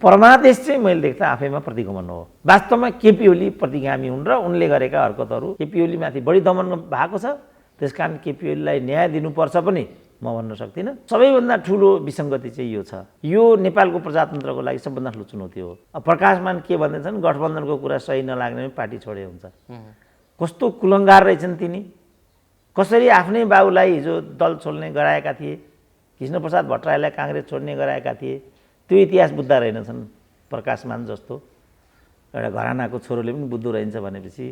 परमादेश चाहिँ मैले देख्दा आफैमा प्रतिगमन हो। वास्तवमा केपी ओली प्रतिगामी हुन् र उनले गरेका हरकतहरू केपी ओलीमाथि बढी दमन भएको छ, त्यसकारण केपी ओलीलाई न्याय दिनुपर्छ पनि म भन्न सक्दिनँ। सबैभन्दा ठुलो विसङ्गति चाहिँ यो छ, यो नेपालको प्रजातन्त्रको लागि सबभन्दा ठुलो चुनौती हो। प्रकाशमान के भन्दैछन्, गठबन्धनको कुरा सही नलाग्ने पार्टी छोडे हुन्छ। कस्तो कुलङ्गार रहेछन् तिनी, कसरी आफ्नै बाबुलाई हिजो दल छोड्ने गराएका थिए, कृष्णप्रसाद भट्टराईलाई काङ्ग्रेस छोड्ने गराएका थिए, त्यो इतिहास बुझ्दा रहेनछन्। प्रकाशमान जस्तो एउटा घरानाको छोरोले पनि बुझ्दो रहन्छ भनेपछि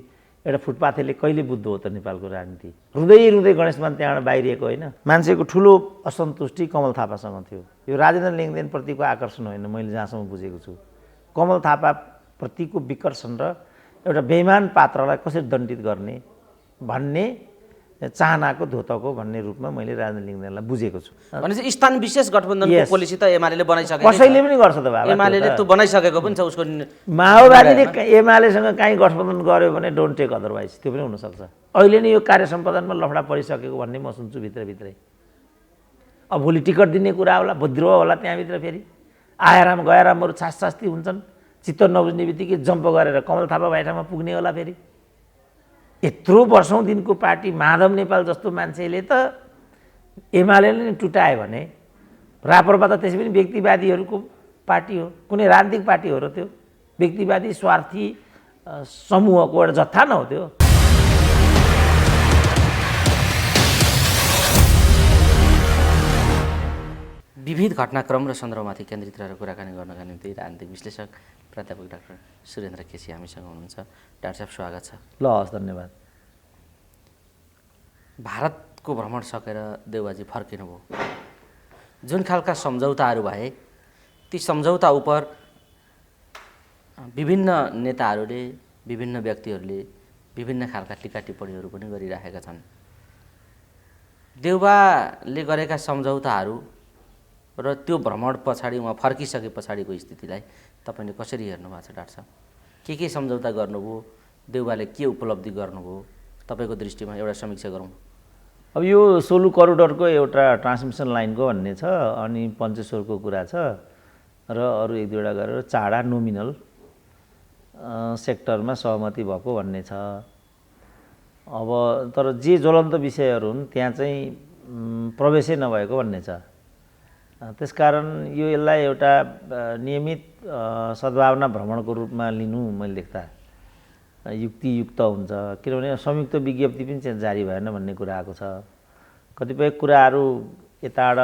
एउटा फुटपाथेले कहिले बुझ्दो हो त नेपालको राजनीति। रुँदै रुँदै गणेशमान त्यहाँबाट बाहिरिएको होइन। मान्छेको ठुलो असन्तुष्टि कमल थापासँग थियो। यो राजेन्द्र लिङ्गदेनप्रतिको आकर्षण होइन, मैले जहाँसम्म बुझेको छु। कमल थापाप्रतिको विकर्षण र एउटा बेइमान पात्रलाई कसरी दण्डित गर्ने भन्ने चाहनाको धोतको भन्ने रूपमा मैले राजेन्द्र लिङ्गदेनलाई बुझेको छु। भनेपछि स्थान विशेष गठबन्धनको पोलिसी त एमाले बनाइसकेको, कसैले पनि गर्छ त बाबा, एमाले त्यो बनाइसकेको पनि छ। उसको माओवादीले एमालेसँग काहीँ गठबन्धन गर्यो भने डोन्ट टेक अदरवाइज, त्यो पनि हुनसक्छ। अहिले नै यो कार्य सम्पादनमा लफडा परिसकेको भन्ने म सुन्छु भित्रभित्रै। अब भोलि टिकट दिने कुरा होला, विद्रोह होला त्यहाँभित्र, फेरि आएराम गएरामहरू छासछास्ती हुन्छन्, चित्त नबुझ्ने बित्तिकै जम्प गरेर कमल थापा बाहिरमा पुग्ने होला। फेरि यत्रो वर्षौँ दिनको पार्टी माधव नेपाल जस्तो मान्छेले त एमालेले नै टुटायो भने राप्रपा त त्यसै पनि व्यक्तिवादीहरूको पार्टी हो, कुनै राजनीतिक पार्टी हो र त्यो व्यक्तिवादी स्वार्थी समूहको एउटा जत्था न हो त्यो। विविध घटनाक्रम र सन्दर्भमाथि केन्द्रित रहेर कुराकानी गर्नका निम्ति राजनीतिक विश्लेषक प्राध्यापक डाक्टर सुरेन्द्र केसी हामीसँग हुनुहुन्छ। डाक्टर साहब स्वागत छ। ल हस्, धन्यवाद। भारतको भ्रमण सकेर देउबाजी फर्किनुभयो, जुन खालका सम्झौताहरू भए ती सम्झौता उप विभिन्न नेताहरूले, विभिन्न व्यक्तिहरूले विभिन्न खालका टिका टिप्पणीहरू पनि गरिरहेका छन्। देउबाले गरेका सम्झौताहरू र त्यो भ्रमण पछाडि उहाँ फर्किसके पछाडिको स्थितिलाई तपाईँले कसरी हेर्नु भएको छ डाक्टर साहब? के सम्झौता गर्नुभयो, देउबाले के उपलब्धि गर्नुभयो, तपाईँको दृष्टिमा एउटा समीक्षा गरौँ। अब यो 16 करोडको एउटा ट्रान्समिसन लाइनको भन्ने छ, अनि पञ्चेश्वरको कुरा छ र अरू एक दुईवटा गरेर चाडा नोमिनल सेक्टरमा सहमति भएको भन्ने छ। अब तर जे ज्वलन्त विषयहरू हुन् त्यहाँ चाहिँ प्रवेशै नभएको भन्ने छ। त्यसकारण यो यसलाई एउटा नियमित सद्भावना भ्रमणको रूपमा लिनु मैले देख्दा युक्तियुक्त हुन्छ, किनभने संयुक्त विज्ञप्ति पनि चाहिँ जारी भएन भन्ने कुरा आएको छ। कतिपय कुराहरू यताबाट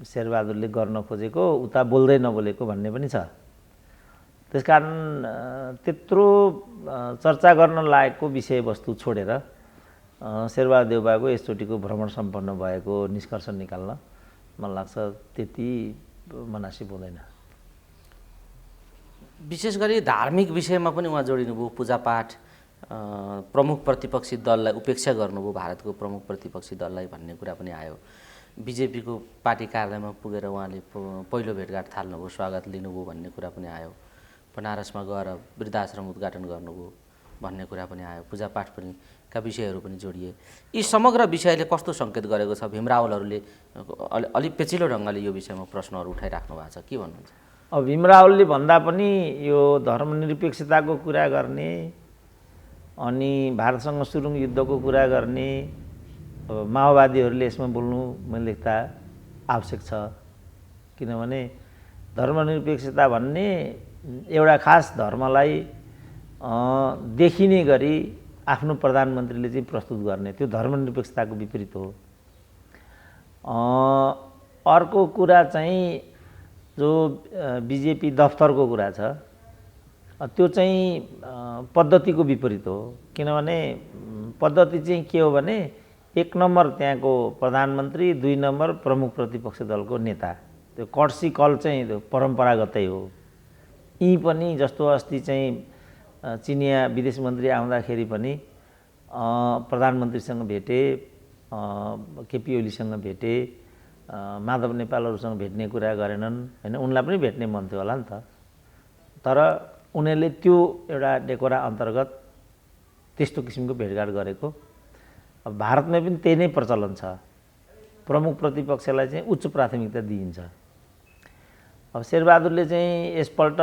शेरबहादुरले गर्न खोजेको उता बोल्दै नबोलेको भन्ने पनि छ। त्यसकारण त्यत्रो चर्चा गर्न लायकको विषयवस्तु छोडेर शेरबहादुर देउबाको यसचोटिको भ्रमण सम्पन्न भएको निष्कर्ष निकाल्न मलाई लाग्छ त्यति मनासिब हुँदैन। विशेष गरी धार्मिक विषयमा पनि उहाँ जोडिनुभयो, पूजापाठ, प्रमुख प्रतिपक्षी दललाई उपेक्षा गर्नुभयो, भारतको प्रमुख प्रतिपक्षी दललाई भन्ने कुरा पनि आयो। बिजेपीको पार्टी कार्यालयमा पुगेर उहाँले पहिलो भेटघाट थाल्नुभयो, स्वागत लिनुभयो भन्ने कुरा पनि आयो। बनारसमा गएर वृद्धाश्रम उद्घाटन गर्नुभयो भन्ने कुरा पनि आयो। पूजापाठ पनि का विषयहरू पनि जोडिए। यी समग्र विषयले कस्तो सङ्केत गरेको छ? भीम रावलहरूले अलि पेचिलो ढङ्गले यो विषयमा प्रश्नहरू उठाइराख्नु भएको छ, के भन्नुहुन्छ? अब भीम रावलले भन्दा पनि यो धर्मनिरपेक्षताको कुरा गर्ने, अनि भारतसँग सुरुङ युद्धको कुरा गर्ने, माओवादीहरूले यसमा बोल्नु मैले देख्दा आवश्यक छ। किनभने धर्मनिरपेक्षता भन्ने एउटा खास धर्मलाई देखिने गरी आफ्नो प्रधानमन्त्रीले चाहिँ प्रस्तुत गर्ने, त्यो धर्मनिरपेक्षताको विपरीत हो। अर्को कुरा चाहिँ जो बिजेपी दफ्तरको कुरा छ, त्यो चाहिँ पद्धतिको विपरीत हो। किनभने पद्धति चाहिँ के हो भने 1 नम्बर त्यहाँको प्रधानमन्त्री, 2 नम्बर प्रमुख प्रतिपक्ष दलको नेता, त्यो कर्सी कल चाहिँ त्यो परम्परागतै हो। यी पनि जस्तो अस्ति चाहिँ चिनिया विदेश मन्त्री आउँदाखेरि पनि प्रधानमन्त्रीसँग भेटे, केपी ओलीसँग भेटे, माधव नेपालहरूसँग भेट्ने कुरा गरेनन् हैन। उनलाई पनि भेट्ने मन थियो होला नि त, तर उनीहरूले त्यो एउटा डेकोरा अन्तर्गत त्यस्तो किसिमको भेटघाट गरेको। अब भारतमा पनि त्यही नै प्रचलन छ, प्रमुख प्रतिपक्षलाई चाहिँ उच्च प्राथमिकता दिइन्छ। अब शेरबहादुरले चाहिँ यसपल्ट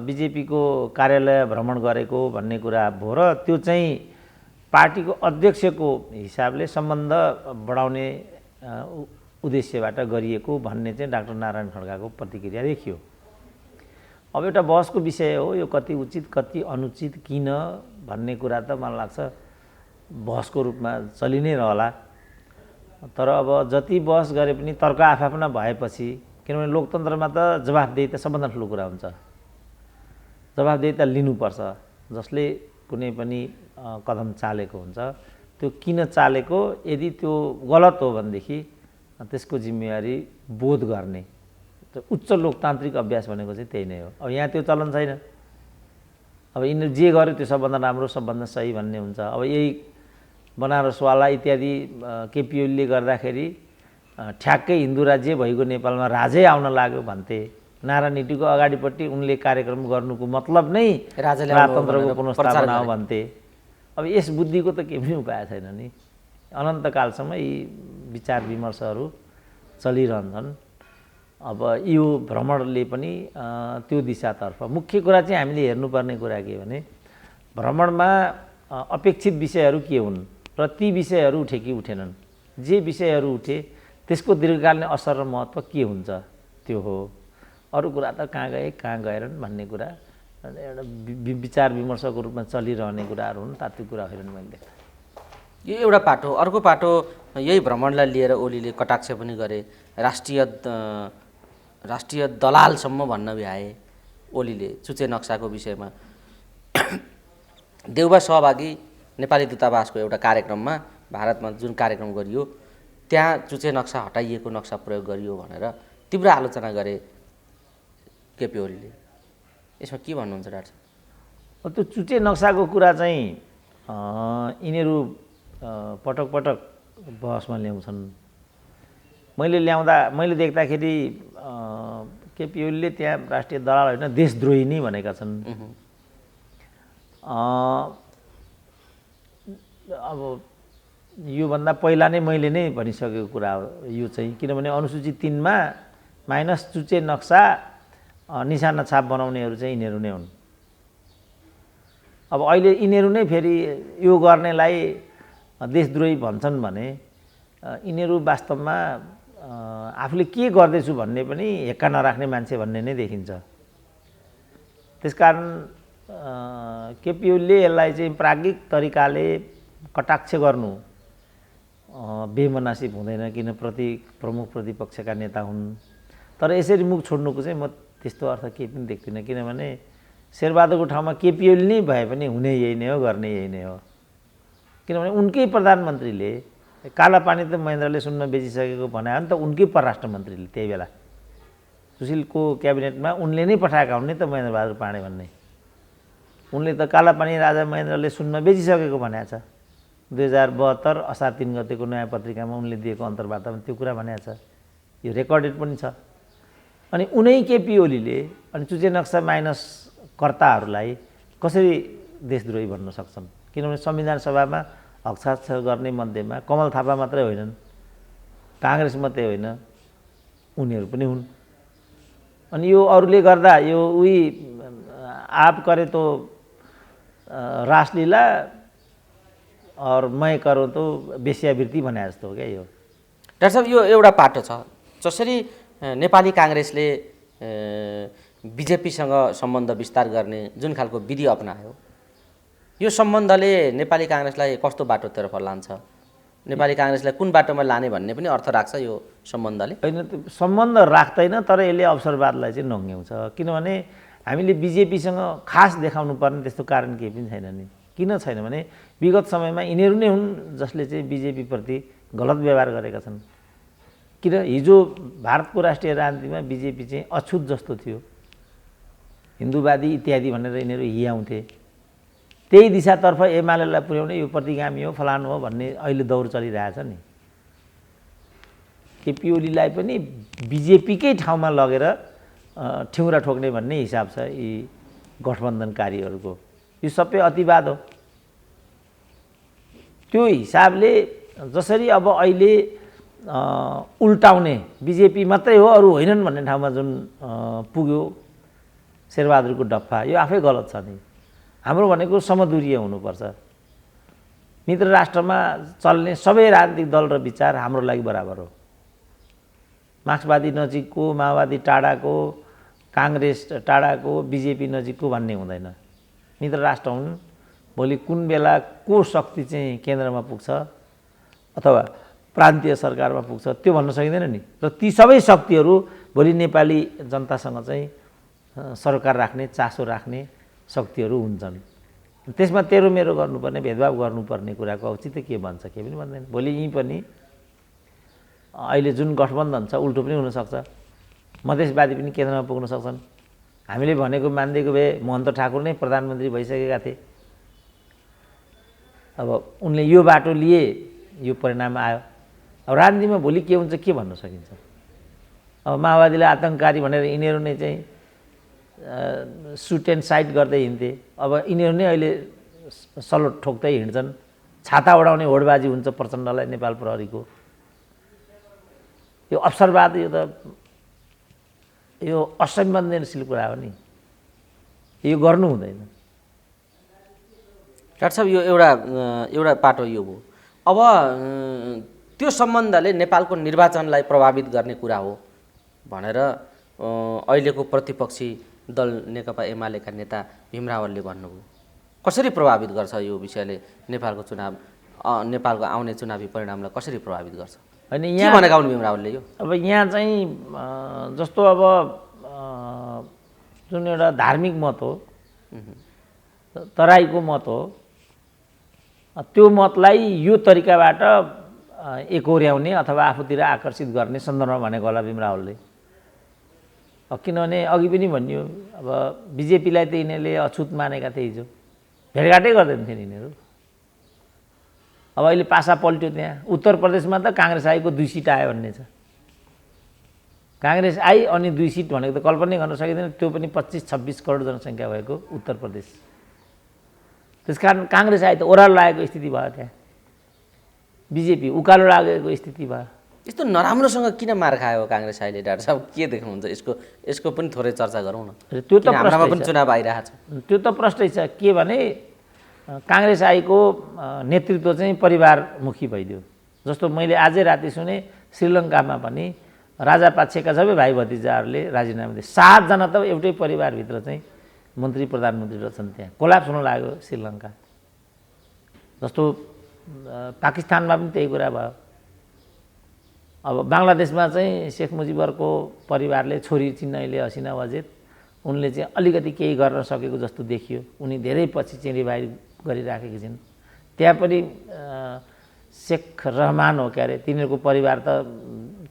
बिजेपीको कार्यालय भ्रमण गरेको भन्ने कुरा भयो र त्यो चाहिँ पार्टीको अध्यक्षको हिसाबले सम्बन्ध बढाउने उद्देश्यबाट गरिएको भन्ने चाहिँ डाक्टर नारायण खड्काको प्रतिक्रिया देखियो। अब एउटा बहसको विषय हो, यो कति उचित कति अनुचित किन भन्ने कुरा त मलाई लाग्छ बहसको रूपमा चलि नै रहला। तर अब जति बहस गरे पनि तर्क आफआफ्ना भएपछि, किनभने लोकतन्त्रमा त जवाफदेही त सबभन्दा ठुलो कुरा हुन्छ। जवाफदेही त लिनुपर्छ। जसले कुनै पनि कदम चालेको हुन्छ त्यो किन चालेको, यदि त्यो गलत हो भनेदेखि त्यसको जिम्मेवारी बोध गर्ने उच्च लोकतान्त्रिक अभ्यास भनेको चाहिँ त्यही नै हो। अब यहाँ त्यो चलन छैन। अब यिनीहरू जे गर्यो त्यो सबभन्दा राम्रो सबभन्दा सही भन्ने हुन्छ। अब यही बनारसवाला इत्यादि केपी ओलीले गर्दाखेरि ठ्याक्कै हिन्दू राज्य भइगयो नेपालमा राजै आउन लाग्यो भन्थे। नारा नीतिको अगाडिपट्टि उनले कार्यक्रम गर्नुको मतलब नै राजतन्त्रको पुनर्स्थापना हो भन्थे। अब यस बुद्धिको त केही पनि उपाय छैन नि। अनन्तकालसम्म यी विचार विमर्शहरू चलिरहन्छन्। अब यो भ्रमणले पनि त्यो दिशातर्फ, मुख्य कुरा चाहिँ हामीले हेर्नुपर्ने कुरा के भने भ्रमणमा अपेक्षित विषयहरू के हुन् र ती विषयहरू उठे कि उठेनन्। जे विषयहरू उठे त्यसको दीर्घकालीन असर र महत्त्व के हुन्छ त्यो हो। अरू कुरा त कहाँ गए कहाँ गएनन् भन्ने कुरा एउटा विचार विमर्शको रूपमा चलिरहने कुराहरू हुन्। तात्विक कुरा होइन मैले देख्दा। यो एउटा पाटो। अर्को पाटो, यही भ्रमणलाई लिएर ओलीले कटाक्ष पनि गरे, राष्ट्रिय दलालसम्म भन्न भ्याए ओलीले चुचे नक्साको विषयमा। देउबा सहभागी नेपाली दूतावासको एउटा कार्यक्रममा, भारतमा जुन कार्यक्रम गरियो त्यहाँ चुचे नक्सा हटाइएको नक्सा प्रयोग गरियो भनेर तीव्र आलोचना गरे केपी ओलीले। यसमा के भन्नुहुन्छ डाक्टर साहब? त्यो चुटे नक्साको कुरा चाहिँ यिनीहरू पटक पटक बहसमा ल्याउँछन्। मैले देख्दाखेरि केपी ओलीले त्यहाँ राष्ट्रिय दलाल होइन देशद्रोही नै भनेका छन्। अब योभन्दा पहिला नै मैले नै भनिसकेको कुरा हो यो चाहिँ। किनभने अनुसूची 3 मा माइनस चुचे नक्सा निशाना छाप बनाउनेहरू चाहिँ यिनीहरू नै हुन्। अब अहिले यिनीहरू नै फेरि यो गर्नेलाई देशद्रोही भन्छन् भने यिनीहरू वास्तवमा आफूले के गर्दैछु भन्ने पनि हेक्का नराख्ने मान्छे भन्ने नै देखिन्छ। त्यसकारण केपी ओलीले यसलाई चाहिँ प्राज्ञिक तरिकाले कटाक्ष गर्नु बेमनासिब हुँदैन, किन प्रमुख प्रतिपक्षका नेता हुन्। तर यसरी मुख छोड्नुको चाहिँ म त्यस्तो अर्थ केही पनि देख्दिनँ। किनभने शेरबहादुरको ठाउँमा केपी ओली नै भए पनि हुने यही नै हो, गर्ने यही नै हो। किनभने उनकै प्रधानमन्त्रीले काला पानी त महेन्द्रले सुन्न बेचिसकेको भने नि त उनकै परराष्ट्र मन्त्रीले त्यही बेला सुशीलको क्याबिनेटमा उनले नै पठाएका हुन् नि त महेन्द्रबहादुर पाण्डे भन्ने। उनले त काला पानी राजा महेन्द्रले सुन्न बेचिसकेको भनेको छ। 2072 असार 3 गतेको नयाँ पत्रिकामा उनले दिएको अन्तर्वार्तामा त्यो कुरा भनेको छ। यो रेकर्डेड पनि छ। अनि उनै केपी ओलीले अनि चुचे नक्सा माइनस कर्ताहरूलाई कसरी देशद्रोही भन्न सक्छन्? किनभने संविधान सभामा हस्ताक्षर गर्ने मध्येमा कमल थापा मात्रै होइनन्, काङ्ग्रेस मात्रै होइन, उनीहरू पनि हुन्। अनि यो अरूले गर्दा यो उही आप करे तो रासलीला और मैं करो तो वेश्यावृत्ति भने जस्तो हो क्या यो। डाक्टर साहब, यो एउटा पाटो छ। जसरी नेपाली काङ्ग्रेसले बिजेपीसँग सम्बन्ध विस्तार गर्ने जुन खालको विधि अपनायो, यो सम्बन्धले नेपाली काङ्ग्रेसलाई कस्तो बाटोतर्फ लान्छ? नेपाली काङ्ग्रेसलाई कुन बाटोमा लाने भन्ने पनि अर्थ राख्छ यो सम्बन्धले? होइन, त्यो सम्बन्ध राख्दैन, तर यसले अवसरवादलाई चाहिँ नङ्ग्याउँछ। किनभने हामीले बिजेपीसँग खास देखाउनु पर्ने त्यस्तो कारण केही पनि छैन नि। किन छैन भने विगत समयमा यिनीहरू नै हुन् जसले चाहिँ बिजेपीप्रति गलत व्यवहार गरेका छन्। किन हिजो भारतको राष्ट्रिय राजनीतिमा बिजेपी चाहिँ अछुत जस्तो थियो, हिन्दूवादी इत्यादि भनेर यिनीहरू हियाउँथे। त्यही दिशातर्फ एमालेलाई पुर्याउने यो प्रतिगामी हो, फलानु हो भन्ने अहिले दौर चलिरहेछ नि। केपी ओलीलाई पनि बिजेपीकै ठाउँमा लगेर ठेउरा ठोक्ने भन्ने हिसाब छ यी गठबन्धनकारीहरूको। यो सबै अतिवाद हो। त्यो हिसाबले जसरी अब अहिले उल्टाउने बिजेपी मात्रै हो अरू होइनन् भन्ने ठाउँमा जुन पुग्यो शेरबहादुरको डफ्फा, यो आफै गलत छ नि। हाम्रो भनेको समदूरीय हुनुपर्छ। मित्र राष्ट्रमा चल्ने सबै राजनीतिक दल र विचार हाम्रो लागि बराबर हो। मार्क्सवादी नजिकको, माओवादी टाढाको, काङ्ग्रेस टाढाको, बिजेपी नजिकको भन्ने हुँदैन। मित्र राष्ट्र हुन्। भोलि कुन बेला को शक्ति चाहिँ केन्द्रमा पुग्छ अथवा प्रान्तीय सरकारमा पुग्छ त्यो भन्न सकिँदैन नि। र ती सबै शक्तिहरू भोलि नेपाली जनतासँग चाहिँ सरकार राख्ने, चासो राख्ने शक्तिहरू हुन्छन्। त्यसमा तेरो मेरो गर्नुपर्ने, भेदभाव गर्नुपर्ने कुराको औचित्य के भन्छ? के पनि भन्दैन। भोलि यहीँ पनि अहिले जुन गठबन्धन छ उल्टो पनि हुनसक्छ। मधेसवादी पनि केन्द्रमा पुग्न सक्छन्। हामीले भनेको मानिदिएको भए महन्त ठाकुर नै प्रधानमन्त्री भइसकेका थिए। अब उनले यो बाटो लिए, यो परिणाम आयो। अब राजनीतिमा भोलि के हुन्छ के भन्न सकिन्छ? अब माओवादीलाई आतङ्ककारी भनेर यिनीहरू नै चाहिँ सुट एन्ड साइट गर्दै हिँड्थे। अब यिनीहरू नै अहिले सलोट ठोक्दै हिँड्छन्। छाता उडाउने होडबाजी हुन्छ प्रचण्डलाई नेपाल प्रहरीको। यो अवसरवाद, यो असंवेदनशील कुरा हो नि। यो गर्नु हुँदैन। डाक्टर साहब, यो एउटा पाटो यो हो। अब त्यो सम्बन्धले नेपालको निर्वाचनलाई प्रभावित गर्ने कुरा हो भनेर अहिलेको प्रतिपक्षी दल नेकपा एमालेका नेता भीम रावलले भन्नुभयो। कसरी प्रभावित गर्छ यो विषयले नेपालको चुनाव, नेपालको आउने चुनावी परिणामलाई कसरी प्रभावित गर्छ? होइन, के भनेका हुन् भीम रावलले? यो अब यहाँ चाहिँ जस्तो अब जुन एउटा धार्मिक मत हो, तराईको मत हो, त्यो मतलाई यो तरिकाबाट एकोर्याउने अथवा आफूतिर आकर्षित गर्ने सन्दर्भमा भनेको होला भीम रावलले। किनभने अघि पनि भनियो, अब बिजेपीलाई त यिनीहरूले अछुत मानेका थिए। हिजो भेटघाटै गर्दैन थिए यिनीहरू। अब अहिले पासा पल्ट्यो। त्यहाँ उत्तर प्रदेशमा त काङ्ग्रेस आएको 2 सिट आयो भन्ने छ। काङ्ग्रेस आई अनि 2 सिट भनेको त कल्पनै गर्न सकिँदैन। त्यो पनि 25-26 करोड जनसङ्ख्या भएको उत्तर प्रदेश। त्यसकारण काङ्ग्रेस आए त ओह्रालो लागेको स्थिति भयो। त्यहाँ बिजेपी उकालो लागेको स्थिति भयो। यस्तो नराम्रोसँग किन मार खायो काङ्ग्रेस अहिले? डाक्टर साहब, के देख्नुहुन्छ? यसको पनि थोरै चर्चा गरौँ न। त्यो त हाम्रोमा पनि चुनाव आइरहेको छ। त्यो त प्रश्नै छ। के भने काङ्ग्रेस आएको नेतृत्व चाहिँ परिवारमुखी भइदियो। जस्तो मैले आजै राति सुने, श्रीलङ्कामा पनि राजापाक्षेका सबै भाइ भतिजाहरूले राजीनामा दिए। 7 जना त एउटै परिवारभित्र चाहिँ मन्त्री प्रधानमन्त्री रहेछन्। त्यहाँ कोल्याप्स हुन लाग्यो श्रीलङ्का। जस्तो पाकिस्तानमा पनि त्यही कुरा भयो। अब बङ्गलादेशमा चाहिँ शेख मुजिबरको परिवारले छोरी चिन्नैले हसिना वाजेद, उनले चाहिँ अलिकति केही गर्न सकेको जस्तो देखियो। उनी धेरै पछि चिँडीबारी गरिराखेकी छिन्। त्यहाँ पनि शेख रहमान हो क्यारे, तिनीहरूको परिवार त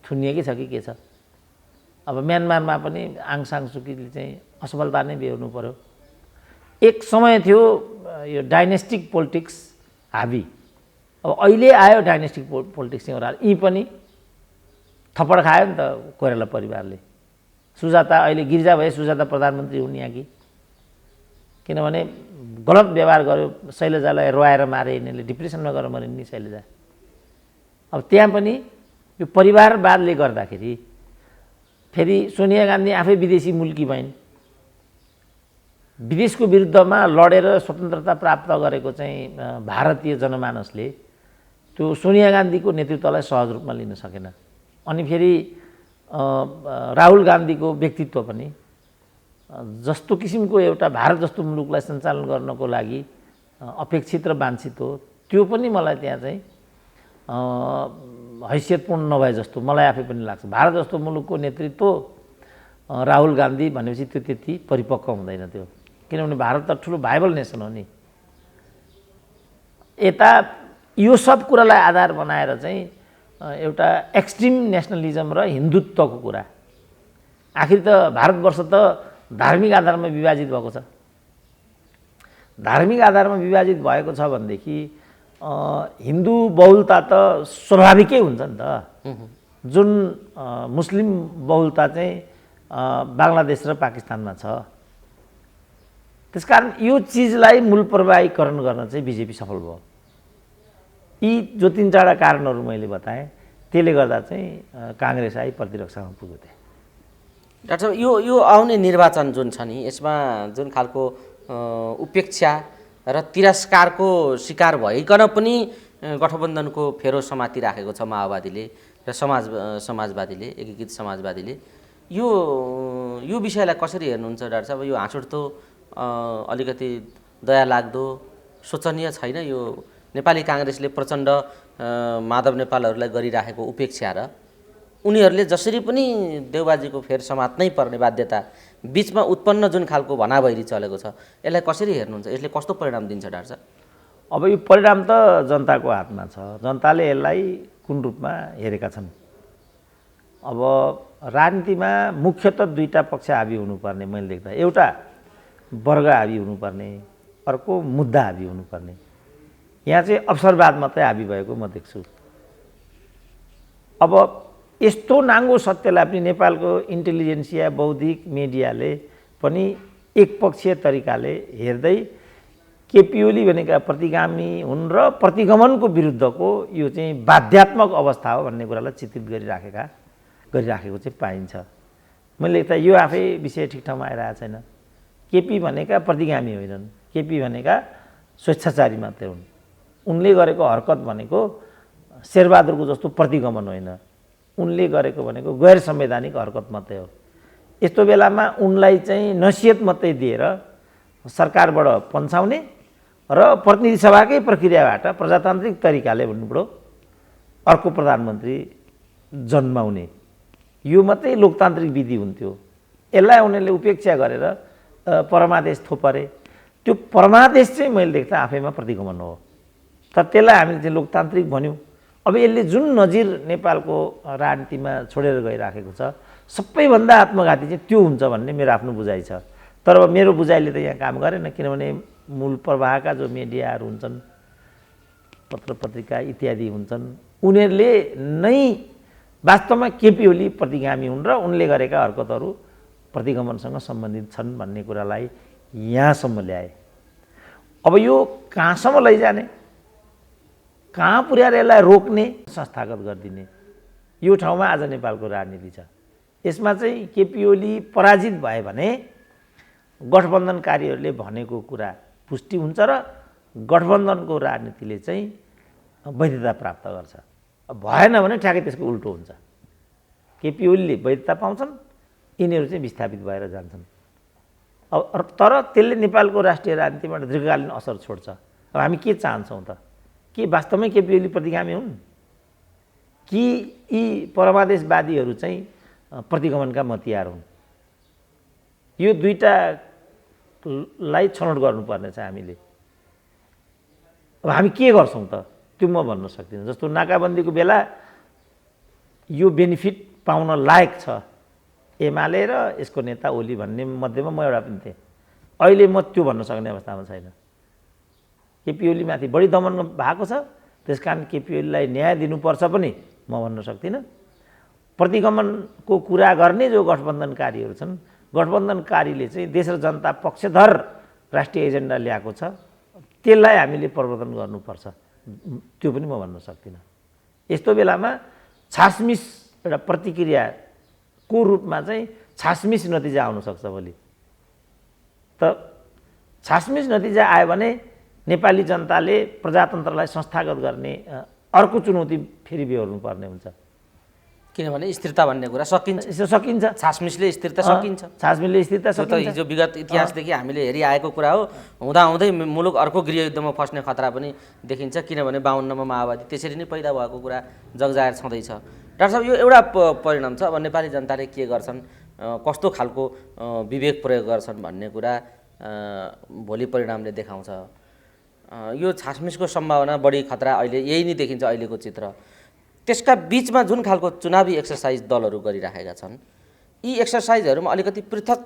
थुनिएकै छ कि के छ। अब म्यानमारमा पनि आङ सान सुकीले चाहिँ असफलता नै बेहोर्नु पर्यो। एक समय थियो यो डाइनेस्टिक पोलिटिक्स हाबी। अब अहिले आयो डाइनेस्टिक पोलिटिक्स चाहिँ ओह्रालो। यी पनि थप्पड खायो नि त कोइराला परिवारले। सुजाता अहिले गिर्जा भए सुजाता प्रधानमन्त्री हुन् यहाँ कि? किनभने गलत व्यवहार गर्यो। शैलजालाई रोएर मारे यिनीहरूले। डिप्रेसनमा गएर मरे नि शैलजा। अब त्यहाँ पनि यो परिवारवादले गर्दाखेरि फेरि सोनिया गान्धी आफै विदेशी मुल्की भइन्। विदेशको विरुद्धमा लडेर स्वतन्त्रता प्राप्त गरेको चाहिँ भारतीय जनमानसले त्यो सोनिया गान्धीको नेतृत्वलाई सहज रूपमा लिन सकेन। अनि फेरि राहुल गान्धीको व्यक्तित्व पनि जस्तो किसिमको एउटा भारत जस्तो मुलुकलाई सञ्चालन गर्नको लागि अपेक्षित र वाञ्छित हो, त्यो पनि मलाई त्यहाँ चाहिँ हैसियतपूर्ण नभए जस्तो मलाई आफै पनि लाग्छ। भारत जस्तो मुलुकको नेतृत्व राहुल गान्धी भनेपछि त्यो त्यति परिपक्व हुँदैन त्यो। किनभने भारत त ठुलो भाइबल नेसन हो नि। यता यो सब कुरालाई आधार बनाएर चाहिँ एउटा एक्सट्रिम नेसनलिजम र हिन्दुत्वको कुरा। आखिर त भारतवर्ष त धार्मिक आधारमा विभाजित भएको छ। धार्मिक आधारमा विभाजित भएको छ भनेदेखि हिन्दू बहुलता त स्वाभाविकै हुन्छ नि त। जुन मुस्लिम बहुलता चाहिँ बङ्गलादेश र पाकिस्तानमा छ। त्यसकारण यो चिजलाई मूल प्रवाहीकरण गर्न चाहिँ बिजेपी सफल भयो। यी जो 3-4 कारणहरू मैले बताएँ, त्यसले गर्दा चाहिँ काङ्ग्रेस आई प्रतिरक्षामा पुग्यो त्यहाँ। डाक्टर साहब यो आउने निर्वाचन जुन छ नि यसमा जुन खालको उपेक्षा र तिरस्कारको शिकार भइकन पनि गठबन्धनको फेरो समातिराखेको छ माओवादीले र समाजवादीले एकीकृत समाजवादीले यो विषयलाई कसरी हेर्नुहुन्छ डाक्टर साहब? यो हाँसउठ्दो अलिकति दया लाग्दो शोचनीय छैन यो नेपाली काङ्ग्रेसले प्रचण्ड माधव नेपालहरूलाई गरिराखेको उपेक्षा र उनीहरूले जसरी पनि देउबाजीको फेर समात्नै पर्ने बाध्यता बिचमा उत्पन्न जुन खालको भनाभैरी चलेको छ यसलाई कसरी हेर्नुहुन्छ? यसले कस्तो परिणाम दिन्छ डाक्टर साहब? अब यो परिणाम त जनताको हातमा छ, जनताले यसलाई कुन रूपमा हेरेका छन्। अब राजनीतिमा मुख्यतः दुईटा पक्ष हाबी हुनुपर्ने मैले देख्दा, एउटा वर्ग हाबी हुनुपर्ने, अर्को मुद्दा हाबी हुनुपर्ने। यहाँ चाहिँ अवसरवाद मात्रै हाबी भएको म देख्छु। अब यस्तो नाङ्गो सत्यलाई पनि नेपालको इन्टेलिजेन्सिया बौद्धिक मिडियाले पनि एकपक्षीय तरिकाले हेर्दै केपी ओली भनेका प्रतिगामी हुन् र प्रतिगमनको विरुद्धको यो चाहिँ बाध्यात्मक अवस्था हो भन्ने कुरालाई चित्रित गरिराखेको चाहिँ पाइन्छ। मैले त यो आफै विषय ठिक ठाउँमा आइरहेको छैन। केपी भनेका प्रतिगामी होइनन्, केपी भनेका स्वेच्छाचारी मात्रै हुन्। उनले गरेको हरकत भनेको शेरबहादुरको जस्तो प्रतिगमन होइन, उनले गरेको भनेको गैर संवैधानिक हरकत मात्रै हो। यस्तो बेलामा उनलाई चाहिँ नसिहत मात्रै दिएर सरकारबाट पन्छाउने र प्रतिनिधि सभाकै प्रक्रियाबाट प्रजातान्त्रिक तरिकाले भन्नुपऱ्यो अर्को प्रधानमन्त्री जन्माउने, यो मात्रै लोकतान्त्रिक विधि हुन्थ्यो। यसलाई उनीहरूले उपेक्षा गरेर परमादेश थोपरे। त्यो परमादेश चाहिँ मैले देख्दा आफैमा प्रतिगमन हो, तर त्यसलाई हामीले चाहिँ लोकतान्त्रिक भन्यौँ। अब यसले जुन नजिर नेपालको राजनीतिमा छोडेर गइराखेको छ सबैभन्दा आत्मघाती चाहिँ त्यो हुन्छ भन्ने मेरो आफ्नो बुझाइ छ। तर अब मेरो बुझाइले त यहाँ काम गरेन, किनभने मूल प्रवाहका जो मिडियाहरू हुन्छन्, पत्र पत्रिका इत्यादि हुन्छन्, उनीहरूले नै वास्तवमा केपी ओली प्रतिगामी हुन् र उनले गरेका हरकतहरू प्रतिगमनसँग सम्बन्धित छन् भन्ने कुरालाई यहाँसम्म ल्याए। अब यो कहाँसम्म लैजाने, कहाँ पुर्याएर यसलाई रोक्ने, संस्थागत गरिदिने, यो ठाउँमा आज नेपालको राजनीति छ। यसमा चाहिँ केपी ओली पराजित भए भने गठबन्धनकारीहरूले भनेको कुरा पुष्टि हुन्छ र गठबन्धनको राजनीतिले चाहिँ वैधता प्राप्त गर्छ। भएन भने ठ्याक्कै त्यसको उल्टो हुन्छ। केपी ओलीले वैधता पाउँछन्, यिनीहरू चाहिँ विस्थापित भएर जान्छन्। अब तर त्यसले नेपालको राष्ट्रिय राजनीतिबाट दीर्घकालीन असर छोड्छ। अब हामी के चाहन्छौँ त? के वास्तवमै केपी ओली प्रतिगामी हुन् कि यी परमादेशवादीहरू चाहिँ प्रतिगमनका मतियार हुन्? यो दुईटालाई छनौट गर्नुपर्ने छ हामीले। अब हामी के गर्छौँ त त्यो म भन्न सक्दिनँ। जस्तो नाकाबन्दीको बेला यो बेनिफिट पाउन लायक छ एमाले र यसको नेता ओली भन्ने मध्येमा म एउटा पनि थिएँ। अहिले म त्यो भन्न सक्ने अवस्थामा छैन। केपी ओलीमाथि बढी दमन भएको छ, त्यसकारण केपी ओलीलाई न्याय दिनुपर्छ पनि म भन्न सक्दिनँ। प्रतिगमनको कुरा गर्ने जो गठबन्धनकारीहरू छन्, गठबन्धनकारीले चाहिँ देश र जनता पक्षधर राष्ट्रिय एजेन्डा ल्याएको छ, त्यसलाई हामीले प्रवर्तन गर्नुपर्छ, त्यो पनि म भन्न सक्दिनँ। यस्तो बेलामा छासमिस एउटा प्रतिक्रियाको रूपमा चाहिँ छासमिस नतिजा आउनसक्छ भोलि। त छासमिस नतिजा आयो भने नेपाली जनताले प्रजातन्त्रलाई संस्थागत गर्ने अर्को चुनौती फेरि बेहोर्नुपर्ने हुन्छ। किनभने स्थिरता भन्ने कुरा सकिन्छ, छासमिसले स्थिरता सकिन्छ। छासमिसले स्थिरता त हिजो विगत इतिहासदेखि हामीले हेरिआएको कुरा हो। हुँदाहुँदै मुलुक अर्को गृहयुद्धमा फस्ने खतरा पनि देखिन्छ, किनभने 52मा माओवादी त्यसरी नै पैदा भएको कुरा जगजाहेर छँदैछ। डाक्टर साहब, यो एउटा परिणाम छ। अब नेपाली जनताले के गर्छन्, कस्तो खालको विवेक प्रयोग गर्छन् भन्ने कुरा भोलि परिणामले देखाउँछ। यो छासमिसको सम्भावना बढी खतरा अहिले यही नै देखिन्छ अहिलेको चित्र। त्यसका बिचमा जुन खालको चुनावी एक्सर्साइज दलहरू गरिराखेका छन्, यी एक्सर्साइजहरूमा अलिकति पृथक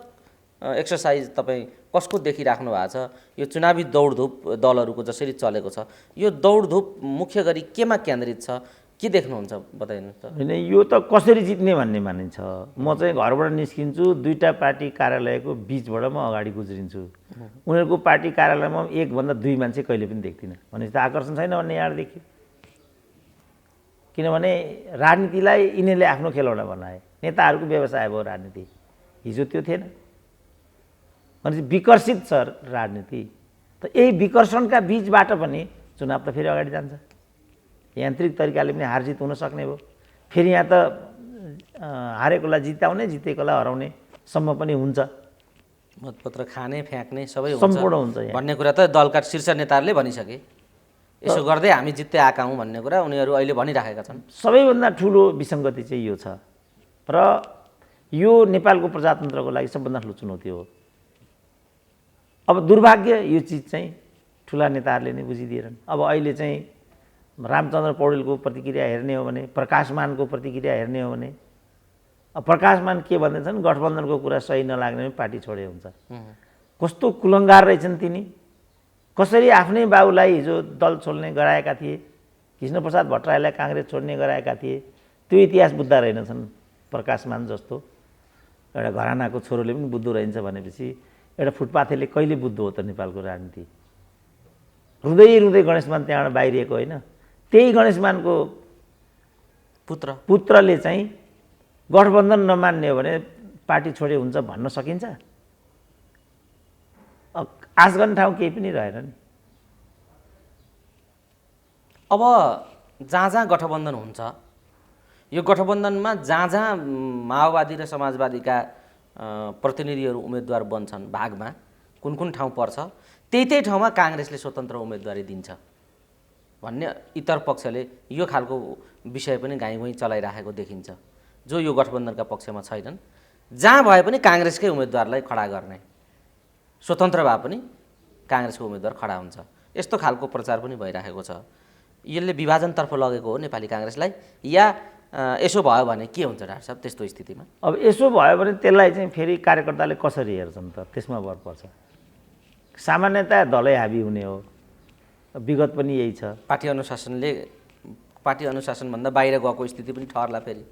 एक्सर्साइज तपाईँ कसको देखिराख्नु भएको छ? यो चुनावी दौडधुप दलहरूको जसरी चलेको छ, यो दौडधुप मुख्य गरी केमा केन्द्रित छ? के देख्नुहुन्छ बताइनुहोस् त। होइन, यो त कसरी जित्ने भन्ने मानिन्छ। म चाहिँ घरबाट निस्किन्छु, दुईवटा पार्टी कार्यालयको बिचबाट म अगाडि गुज्रिन्छु। उनीहरूको पार्टी कार्यालयमा 1 भन्दा 2 मान्छे कहिले पनि देख्दिनँ। भनेपछि त आकर्षण छैन भन्ने यहाँ देखियो। किनभने राजनीतिलाई यिनीहरूले आफ्नो खेलौना बनाए। नेताहरूको व्यवसाय भयो राजनीति, हिजो त्यो थिएन। भनेपछि विकर्षित छ राजनीति। त यही विकर्षणका बीचबाट पनि चुनाव त फेरि अगाडि जान्छ। यान्त्रिक तरिकाले पनि हारजित हुन सक्ने भयो। फेरि यहाँ त हारेकोलाई जिताउने, जितेकोलाई हराउने सम्म पनि हुन्छ। मतपत्र खाने फ्याँक्ने सबै सम्पूर्ण हुन्छ भन्ने कुरा त दलका शीर्ष नेताहरूले भनिसके। यसो गर्दै हामी जित्दै आएका हौँ भन्ने कुरा उनीहरू अहिले भनिराखेका छन्। सबैभन्दा ठुलो विसङ्गति चाहिँ यो छ र यो नेपालको प्रजातन्त्रको लागि सबभन्दा ठुलो चुनौती हो। अब दुर्भाग्य यो चिज चाहिँ ठुला नेताहरूले नै बुझिदिएनन्। अब अहिले चाहिँ रामचन्द्र पौडेलको प्रतिक्रिया हेर्ने हो भने, प्रकाशमानको प्रतिक्रिया हेर्ने हो भने, अब प्रकाशमान के भन्दैछन्, गठबन्धनको कुरा सही नलाग्ने पार्टी छोडे हुन्छ। कस्तो कुलङ्गार रहेछन् तिनी। कसरी आफ्नै बाबुलाई हिजो दल छोड्ने गराएका थिए, कृष्णप्रसाद भट्टराईलाई काङ्ग्रेस छोड्ने गराएका थिए, त्यो इतिहास बुझ्दा रहेनछन्। प्रकाशमान जस्तो एउटा घरानाको छोरोले पनि बुझ्दो रहन्छ भनेपछि एउटा फुटपाथेले कहिले बुझ्दो हो त नेपालको राजनीति। रुँदै रुँदै गणेशमान त्यहाँबाट बाहिरिएको होइन। त्यही गणेशमानको पुत्रले चाहिँ गठबन्धन नमान्ने हो भने पार्टी छोडे हुन्छ भन्न सकिन्छ? आश गर्ने ठाउँ केही पनि रहेन नि। अब जहाँ जहाँ गठबन्धन हुन्छ, यो गठबन्धनमा जहाँ जहाँ माओवादी र समाजवादीका प्रतिनिधिहरू उम्मेदवार बन्छन् भागमा, कुन कुन ठाउँ पर्छ, त्यही ठाउँमा काङ्ग्रेसले स्वतन्त्र उम्मेदवारी दिन्छ भन्ने इतर पक्षले यो खालको विषय पनि घाइघुइँ चलाइराखेको देखिन्छ, जो यो गठबन्धनका पक्षमा छैनन्। जहाँ भए पनि काङ्ग्रेसकै उम्मेदवारलाई खडा गर्ने, स्वतन्त्र भए पनि काङ्ग्रेसको उम्मेदवार खडा हुन्छ, यस्तो खालको प्रचार पनि भइराखेको छ। यसले विभाजनतर्फ लगेको हो नेपाली काङ्ग्रेसलाई, या यसो भयो भने के हुन्छ डाक्टर साहब त्यस्तो स्थितिमा? अब यसो भयो भने त्यसलाई चाहिँ फेरि कार्यकर्ताले कसरी हेर्छन् त, त्यसमा भर पर्छ। सामान्यतया दलै हाबी हुने हो, विगत पनि यही छ। पार्टी अनुशासनभन्दा बाहिर गएको स्थिति पनि ठहरला फेरि।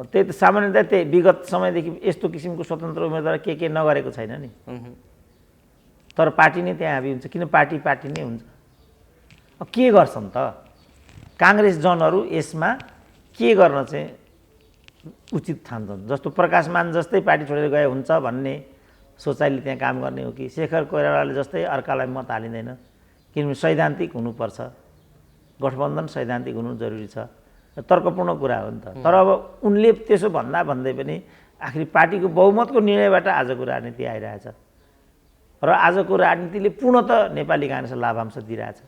त्यही त सामान्यतया त्यही विगत समयदेखि यस्तो किसिमको स्वतन्त्र उम्मेदवार के नगरेको छैन नि। तर पार्टी नै त्यहाँ हाबी हुन्छ। किन पार्टी नै हुन्छ। अब के गर्छन् त काङ्ग्रेस जनहरू यसमा, के गर्न चाहिँ उचित ठान्छन्? जस्तो प्रकाशमान जस्तै पार्टी छोडेर गए हुन्छ भन्ने सोचाइले त्यहाँ काम गर्ने हो कि शेखर कोइरालाले जस्तै अर्कालाई मत हालिँदैन? किनभने सैद्धान्तिक हुनुपर्छ, गठबन्धन सैद्धान्तिक हुनु जरुरी छ। तर्कपूर्ण कुरा हो नि त। तर अब उनले त्यसो भन्दै पनि आखिर पार्टीको बहुमतको निर्णयबाट आजको राजनीति आइरहेछ र आजको राजनीतिले पूर्णतः नेपाली काङ्ग्रेसलाई लाभांश दिइरहेछ।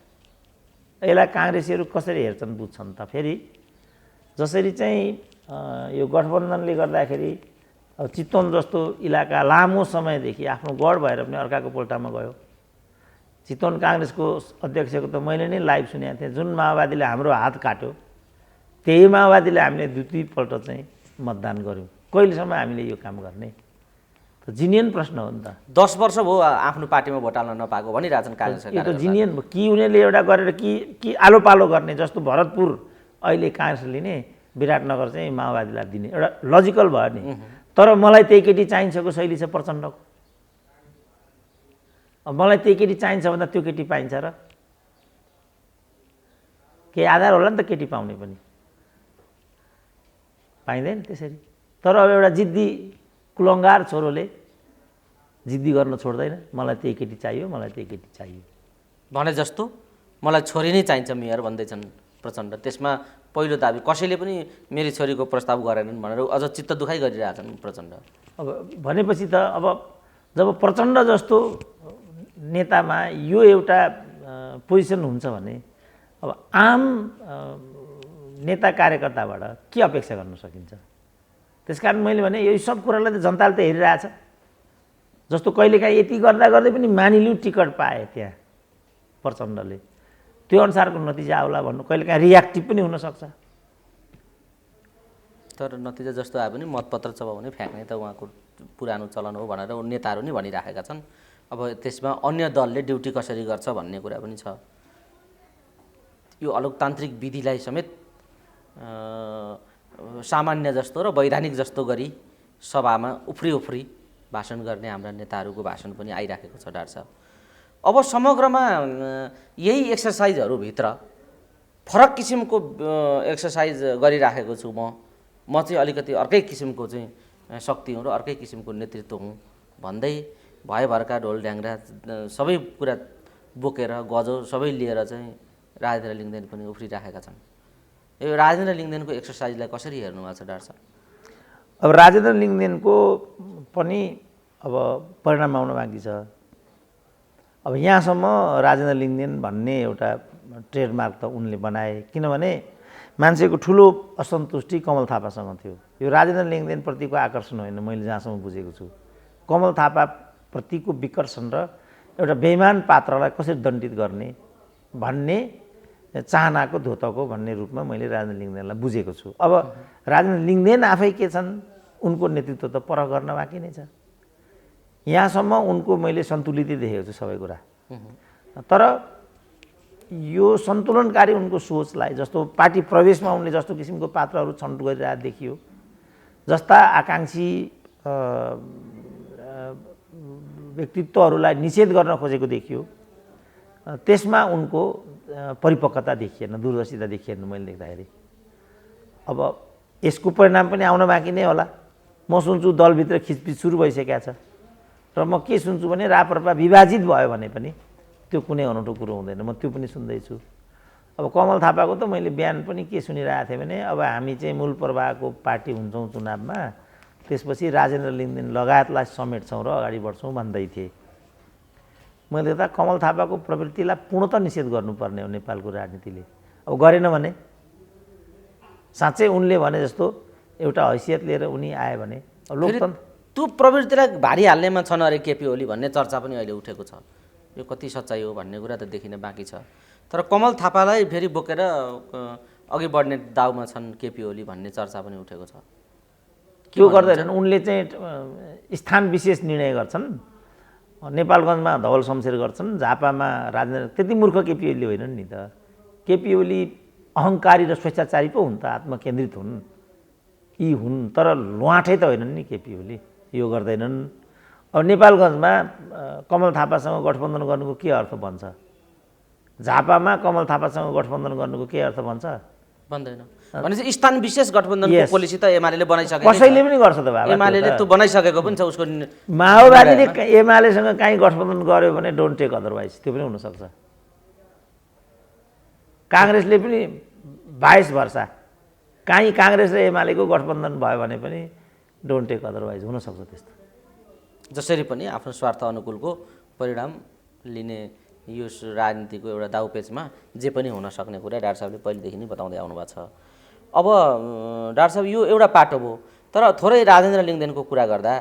यसलाई काङ्ग्रेसीहरू कसरी हेर्छन् बुझ्छन् त? फेरि जसरी चाहिँ यो गठबन्धनले गर्दाखेरि चितवन जस्तो इलाका लामो समयदेखि आफ्नो गढ भएर पनि अर्काको पोल्टामा गयो। चितवन काङ्ग्रेसको अध्यक्षको त मैले नै लाइभ सुनेको थिएँ। जुन माओवादीले हाम्रो हात काट्यो, त्यही माओवादीले हामीले दुईपल्ट चाहिँ मतदान गऱ्यौँ। कहिलेसम्म हामीले यो काम गर्ने? त जिनियन प्रश्न हो नि त। 10 वर्ष भयो आफ्नो पार्टीमा भोट हाल्न नपाएको भनिरहेछन् काङ्ग्रेस। यो त जिनियन भयो कि उनीहरूले एउटा गरेर कि आलो पालो गर्ने। जस्तो भरतपुर अहिले काङ्ग्रेसले लिने, विराटनगर चाहिँ माओवादीलाई दिने, एउटा लजिकल भयो नि। तर मलाई त्यही केटी चाहिन्छको शैली छ प्रचण्डको। अब मलाई त्यही केटी चाहिन्छ भन्दा त्यो केटी पाइन्छ र? केही आधार होला नि त केटी पाउने पनि, पाइँदैन त्यसरी। तर अब एउटा जिद्दी कुलङ्गार छोरोले जिद्दी गर्न छोड्दैन। मलाई त्यही केटी चाहियो, मलाई त्यही केटी चाहियो भने जस्तो मलाई छोरी नै चाहिन्छ मेयर भन्दैछन् प्रचण्ड। त्यसमा पहिलो दाबी कसैले पनि मेरी छोरीको प्रस्ताव गरेनन् भनेर अझ चित्त दुखाइ गरिरहेछन् प्रचण्ड। अब भनेपछि त अब जब प्रचण्ड जस्तो नेतामा यो एउटा पोजिसन हुन्छ भने अब आम नेता कार्यकर्ताबाट के अपेक्षा गर्न सकिन्छ? त्यसकारण मैले भने यो सब कुरालाई त जनताले त हेरिरहेछ। जस्तो कहिलेकाहीँ यति गर्दा गर्दै पनि मानिलिउँ टिकट पाए त्यहाँ प्रचण्डले, त्यो अनुसारको नतिजा आउला भन्नु कहिलेकाहीँ रियाक्टिभ पनि हुनसक्छ। तर नतिजा जस्तो आए पनि मतपत्र चबाउने फ्याँक्ने त उहाँको पुरानो चलन हो भनेर नेताहरू नै भनिराखेका छन्। अब त्यसमा अन्य दलले ड्युटी कसरी गर्छ भन्ने कुरा पनि छ। यो अलोकतान्त्रिक विधिलाई समेत सामान्य जस्तो र वैधानिक जस्तो गरी सभामा उफ्री भाषण गर्ने हाम्रा नेताहरूको भाषण पनि आइराखेको छ डाक्टर साहब। अब समग्रमा यही एक्सर्साइजहरूभित्र फरक किसिमको एक्सर्साइज गरिराखेको छु म चाहिँ अलिकति अर्कै किसिमको चाहिँ शक्ति हुँ र अर्कै किसिमको नेतृत्व हुँ भन्दै भयभरका ढोल ढ्याङ्ग्रा सबै कुरा बोकेर गजो सबै लिएर चाहिँ राजेन्द्र लिङ्गदेन पनि उफ्रिराखेका छन्। यो राजेन्द्र लिङ्गदेनको एक्सर्साइजलाई कसरी हेर्नु भएको छ डाक्टर साहब? अब राजेन्द्र लिङ्गदेनको पनि अब परिणाम आउन बाँकी छ। अब यहाँसम्म राजेन्द्र लिङ्गदेन भन्ने एउटा ट्रेडमार्क त उनले बनाए, किनभने मान्छेको ठुलो असन्तुष्टि कमल थापासँग थियो। यो राजेन्द्र लिङ्गदेनप्रतिको आकर्षण होइन, मैले जहाँसम्म बुझेको छु। कमल थापाप्रतिको विकर्षण र एउटा बेइमान पात्रलाई कसरी दण्डित गर्ने भन्ने चाहनाको धोतको भन्ने रूपमा मैले राजेन्द्र लिङ्गदेनलाई बुझेको छु। अब राजेन्द्र लिङ्गदेन आफै के छन्, उनको नेतृत्व त परख गर्न बाँकी नै छ। यहाँसम्म उनको मैले सन्तुलितै देखेको छु सबै कुरा। तर यो सन्तुलनकारी उनको सोचलाई, जस्तो पार्टी प्रवेशमा उनले जस्तो किसिमको पात्रहरू छनौट गरिरहेको देखियो, जस्ता आकाङ्क्षी व्यक्तित्वहरूलाई निषेध गर्न खोजेको देखियो, त्यसमा उनको परिपक्वता देखिएन, दूरदर्शिता देखिएन मैले देख्दाखेरि। अब यसको परिणाम पनि आउन बाँकी नै होला। म सुन्छु दलभित्र खिचपिच सुरु भइसकेको छ र म के सुन्छु भने राप्रपा विभाजित भयो भने पनि त्यो कुनै अनौठो कुरो हुँदैन, म त्यो पनि सुन्दैछु। अब कमल थापाको त मैले बिहान पनि के सुनिरहेको थिएँ भने अब हामी चाहिँ मूल प्रवाहको पार्टी हुन्छौँ चुनावमा, त्यसपछि राजेन्द्र लिङ्गदेन लगायतलाई समेट्छौँ र अगाडि बढ्छौँ भन्दै थिए। मैले त कमल थापाको प्रवृत्तिलाई पूर्णतः निषेध गर्नुपर्ने हो नेपालको राजनीतिले। अब गरेन भने साँच्चै उनले भने जस्तो एउटा हैसियत लिएर उनी आए भने लोकतन्त्र त्यो प्रवृत्तिलाई भारी हाल्नेमा छन् अरे केपी ओली भन्ने चर्चा पनि अहिले उठेको छ। यो कति सच्चाइ हो भन्ने कुरा त देखिन बाँकी छ। तर कमल थापालाई फेरि बोकेर अघि बढ्ने दाउमा छन् केपी ओली भन्ने चर्चा पनि उठेको छ। त्यो गर्दैनन्, उनले चाहिँ स्थान विशेष निर्णय गर्छन्। नेपालगञ्जमा धवल शमशेर गर्छन्, झापामा राजेन्द्र। त्यति मूर्ख केपी ओली होइनन् नि त। केपी ओली अहङ्कारी र स्वेच्छाचारी पो हुन् त, आत्मकेन्द्रित हुन्, यी हुन्। तर लुहाठै त होइनन् नि केपी ओली, यो गर्दैनन्। अब नेपालगञ्जमा कमल थापासँग गठबन्धन गर्नुको के अर्थ बन्छ? झापामा कमल थापासँग गठबन्धन गर्नुको के अर्थ बन्छ? भन्दैन। भनेपछि स्थान विशेष गठबन्धनको पोलिसी त एमाले बनाइसकेको छ। कसैले पनि गर्छ त बाबा। एमाले त्यो बनाइसकेको पनि छ। उसको माओवादीले एमालेसँग काहीँ गठबन्धन गर्यो भने डोन्ट टेक अदरवाइज, त्यो पनि हुनसक्छ। काङ्ग्रेसले पनि 22 वर्ष काहीँ काङ्ग्रेस र एमालेको गठबन्धन भयो भने पनि डोन्ट टेक अदरवाइज हुनसक्छ। त्यस्तो जसरी पनि आफ्नो स्वार्थ अनुकूलको परिणाम लिने यो राजनीतिको एउटा दाउपेचमा जे पनि हुन सक्ने कुरा डाक्टर साहबले पहिलेदेखि नै बताउँदै आउनुभएको छ। अब डाक्टर साहब यो एउटा पाटो भयो, तर थोरै राजेन्द्र लिङ्गदेनको कुरा गर्दा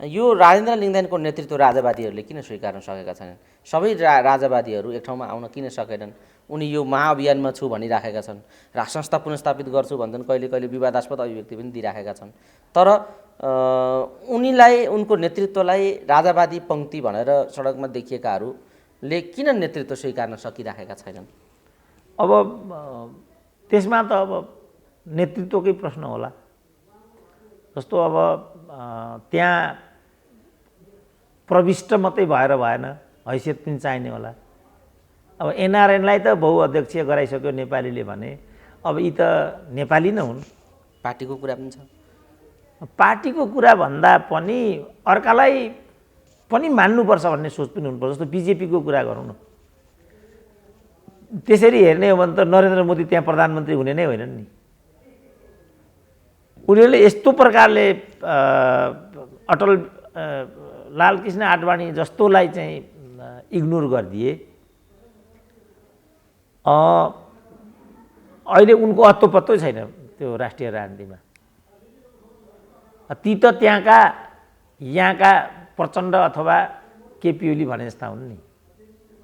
यो राजेन्द्र लिङ्गदेनको नेतृत्व राजावादीहरूले किन स्वीकार्न सकेका छैनन्? सबै राजावादीहरू एक ठाउँमा आउन किन सकेनन्? उनी यो महाअभियानमा छु भनिराखेका छन्, संस्था पुनर्स्थापित गर्छु भन्छन्, कहिले कहिले विवादास्पद अभिव्यक्ति पनि दिइराखेका छन्। तर उनीलाई, उनको नेतृत्वलाई राजावादी पङ्क्ति भनेर सडकमा देखिएकाहरूले किन नेतृत्व स्वीकार्न सकिराखेका छैनन्? अब त्यसमा त अब नेतृत्वकै प्रश्न होला। जस्तो अब त्यहाँ प्रविष्ट मात्रै भएर भएन, हैसियत पनि चाहिने होला। अब एनआरएनलाई त बहुअध्यक्षीय गराइसक्यो नेपालीले भने अब यी त नेपाली नै हुन्। पार्टीको कुरा पनि छ। पार्टीको कुरा भन्दा पनि अर्कालाई पनि मान्नुपर्छ भन्ने सोच पनि हुनुपर्छ। जस्तो बिजेपीको कुरा गरौँ न, त्यसरी हेर्ने हो भने त नरेन्द्र मोदी त्यहाँ प्रधानमन्त्री हुने नै होइनन् नि। उनीहरूले यस्तो प्रकारले अटल लालकृष्ण आडवाणी जस्तोलाई चाहिँ इग्नोर गरिदिए, अहिले उनको अत्तो पत्तो छैन त्यो राष्ट्रिय राजनीतिमा। ती त यहाँका प्रचण्ड अथवा केपी ओली भने जस्ता हुन् नि।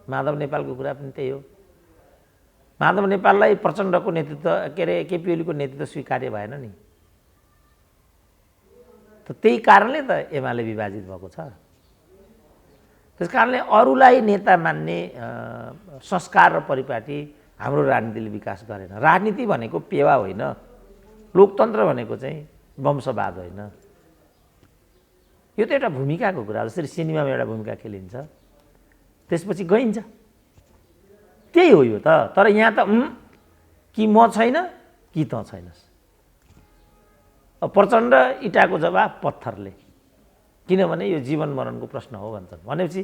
माधव नेपालको कुरा पनि त्यही हो। माधव नेपाललाई प्रचण्डको नेतृत्व केपी ओलीको नेतृत्व स्वीकार्य भएन नि। त त्यही कारणले त एमाले विभाजित भएको छ। त्यस कारणले अरूलाई नेता मान्ने संस्कार र परिपाटी हाम्रो राजनीतिले विकास गरेन। राजनीति भनेको पेवा होइन, लोकतन्त्र भनेको चाहिँ वंशवाद होइन। यो त एउटा भूमिकाको कुरा, जसरी सिनेमामा एउटा भूमिका खेलिन्छ त्यसपछि गइन्छ, त्यही हो यो त। तर यहाँ त कि म छैन कि तँ छैनस्। अब प्रचण्ड इँटाको जवाब पत्थरले, किनभने यो जीवन मरणको प्रश्न हो भन्छन्। भनेपछि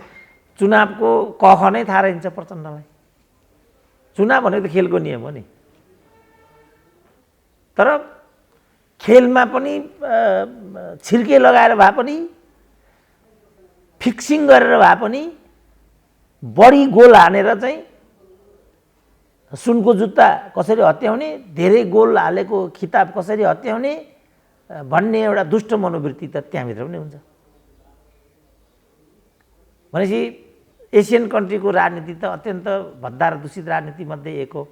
चुनावको कख नै थाहा रहन्छ प्रचण्डलाई। चुनाव भनेको त खेलको नियम हो नि, तर खेलमा पनि छिर्के लगाएर भए पनि, फिक्सिङ गरेर भए पनि, बढी गोल हानेर चाहिँ सुनको जुत्ता कसरी हत्याउने, धेरै गोल हालेको खिताब कसरी हत्याउने भन्ने एउटा दुष्ट मनोवृत्ति त त्यहाँभित्र पनि हुन्छ। भनेपछि एसियन कन्ट्रीको राजनीति त अत्यन्त भद्दा र दूषित राजनीतिमध्ये एक हो,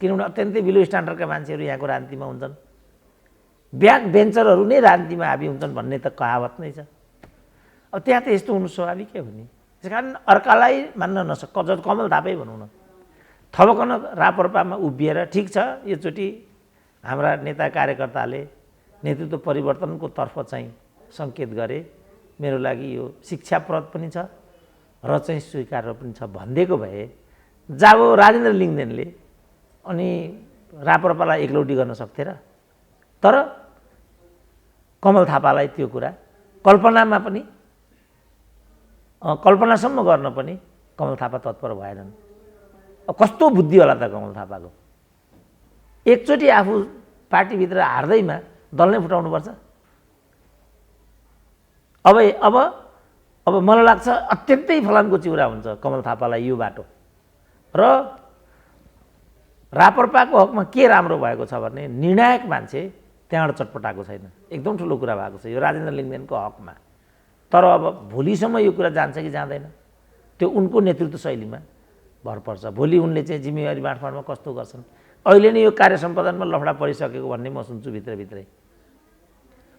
किनभने अत्यन्तै बिलो स्ट्यान्डर्डका मान्छेहरू यहाँको राजनीतिमा हुन्छन्। ब्याक बेन्चरहरू नै राजनीतिमा हाबी हुन्छन् भन्ने त कहावत नै छ। अब त्यहाँ त यस्तो हुनु स्वाभाविकै हो नि। त्यस कारण अर्कालाई मान्न नसक, कमल थापै भनौँ न, थपकन रापरपामा उभिएर ठिक छ योचोटि हाम्रा नेता कार्यकर्ताले नेतृत्व परिवर्तनको तर्फ चाहिँ सङ्केत गरे, मेरो लागि यो शिक्षाप्रद पनि छ र चाहिँ स्वीकार्य पनि छ भनिदिएको भए जब राजेन्द्र लिङ्गदेनले अनि रापरपालाई एकलौटी गर्न सक्थे र। तर कमल थापालाई त्यो कुरा कल्पनामा पनि, कल्पनासम्म गर्न पनि कमल थापा तत्पर भएनन्। अब कस्तो बुद्धि होला त कमल थापाको, एकचोटि आफू पार्टीभित्र हार्दैमा दल नै फुटाउनुपर्छ। अब मलाई लाग्छ अत्यन्तै फलामको चिउरा हुन्छ कमल थापालाई यो बाटो। र रापरपाको हकमा के राम्रो भएको छ भने निर्णायक मान्छे त्यहाँबाट चटपटाएको छैन। एकदम ठुलो कुरा भएको छ यो राजेन्द्र लिङ्गदेनको हकमा। तर अब भोलिसम्म यो कुरा जान्छ कि जाँदैन त्यो उनको नेतृत्व शैलीमा भर पर्छ। भोलि उनले चाहिँ जिम्मेवारी बाँडफाँडमा कस्तो गर्छन्। अहिले नै यो कार्य सम्पादनमा लफडा परिसकेको भन्ने म सुन्छु भित्रभित्रै।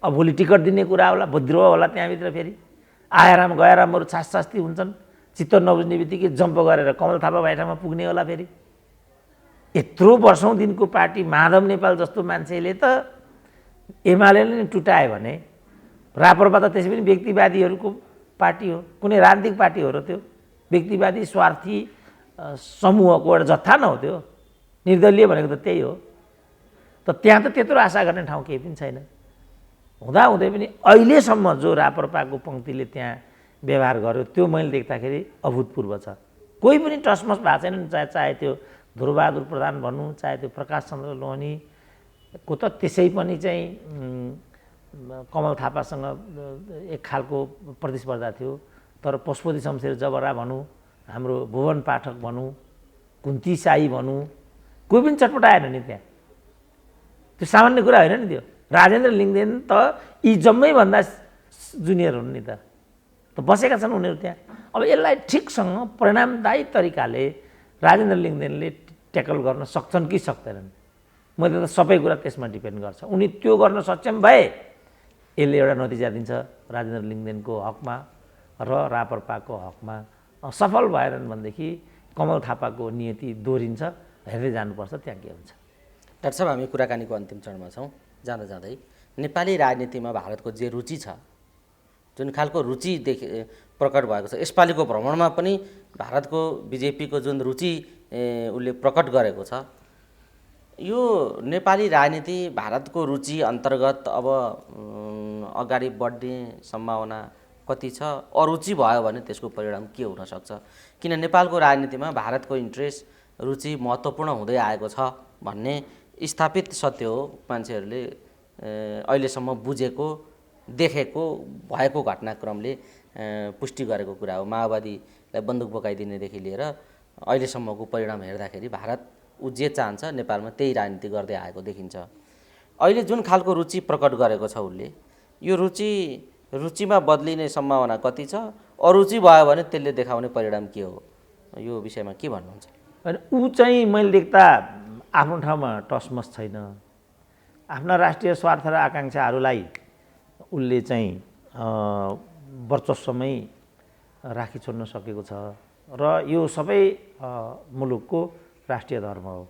अब भोलि टिकट दिने कुरा होला, विद्रोह होला त्यहाँभित्र, फेरि आयाराम गयारामहरू छासछास्ती हुन्छन्, चित्त नबुझ्ने बित्तिकै जम्प गरेर कमल थापा बाइठामा पुग्ने होला। फेरि यत्रो वर्षौँदिनको पार्टी माधव नेपाल जस्तो मान्छेले त एमाले नै टुटायो भने रापरपा त त्यसै पनि व्यक्तिवादीहरूको पार्टी हो, कुनै राजनीतिक पार्टी हो र त्यो व्यक्तिवादी स्वार्थी समूहको एउटा जत्था न हो त्यो। निर्दलीय भनेको त त्यही हो। त त्यहाँ त त्यत्रो आशा गर्ने ठाउँ केही पनि छैन। हुँदाहुँदै पनि अहिलेसम्म जो रापरपाको पङ्क्तिले त्यहाँ व्यवहार गर्यो त्यो मैले देख्दाखेरि अभूतपूर्व छ। कोही पनि टसमस भएको छैन, चाहे त्यो ध्रुवबहादुर प्रधान भनौँ, चाहे त्यो प्रकाश चन्द्र लोहनीको त त्यसै पनि चाहिँ कमल थापासँग एक खालको प्रतिस्पर्धा थियो। तर पशुपति शमशेर जबरा भनौँ, हाम्रो भुवन पाठक भनौँ, कुन्ती साई भनौँ, कोही पनि चटपटाएन नि त्यहाँ। त्यो सामान्य कुरा होइन नि त्यो। राजेन्द्र लिङ्गदेन त यी जम्मैभन्दा जुनियर हुन् नि त बसेका छन् उनीहरू त्यहाँ। अब यसलाई ठिकसँग परिणामदायी तरिकाले राजेन्द्र लिङ्गदेनले ट्याकल गर्न सक्छन् कि सक्दैनन्, मैले त सबै कुरा त्यसमा डिपेन्ड गर्छ। उनी त्यो गर्न सक्षम भए यसले एउटा नतिजा दिन्छ राजेन्द्र लिङ्गदेनको हकमा र रापरपाको हकमा। सफल भएनन् भनेदेखि कमल थापाको नियति दोहोरिन्छ। हेर्दै जानुपर्छ त्यहाँ के हुन्छ। डाक्टर साहब, हामी कुराकानीको अन्तिम चरणमा छौँ। जाँदा जाँदै नेपाली राजनीतिमा भारतको जे रुचि छ, जुन खालको रुचि प्रकट भएको छ, यसपालिको भ्रमणमा पनि भारतको बिजेपीको जुन रुचि उसले प्रकट गरेको छ, यो नेपाली राजनीति भारतको रुचि अन्तर्गत अब अगाडि बढ्ने सम्भावना कति छ? अरुचि भयो भने त्यसको परिणाम के हुनसक्छ? किन नेपालको राजनीतिमा भारतको इन्ट्रेस्ट, रुचि महत्त्वपूर्ण हुँदै आएको छ भन्ने स्थापित सत्य हो। मान्छेहरूले अहिलेसम्म बुझेको, देखेको, भएको घटनाक्रमले पुष्टि गरेको कुरा हो। माओवादीलाई बन्दुक बोकाइदिनेदेखि लिएर अहिलेसम्मको परिणाम हेर्दाखेरि भारत ऊ जे चाहन्छ नेपालमा त्यही राजनीति गर्दै आएको देखिन्छ। अहिले जुन खालको रुचि प्रकट गरेको छ उसले, यो रुचिमा बदलिने सम्भावना कति छ? अरुचि भयो भने त्यसले देखाउने परिणाम के हो? यो विषयमा के भन्नुहुन्छ? ऊ चाहिँ मैले देख्दा आफ्नो ठाउँमा टसमस छैन। आफ्ना राष्ट्रिय स्वार्थ र आकाङ्क्षाहरूलाई उसले चाहिँ वर्चस्वमै राखी छोड्न सकेको छ र यो सबै मुलुकको राष्ट्रिय धर्म हो।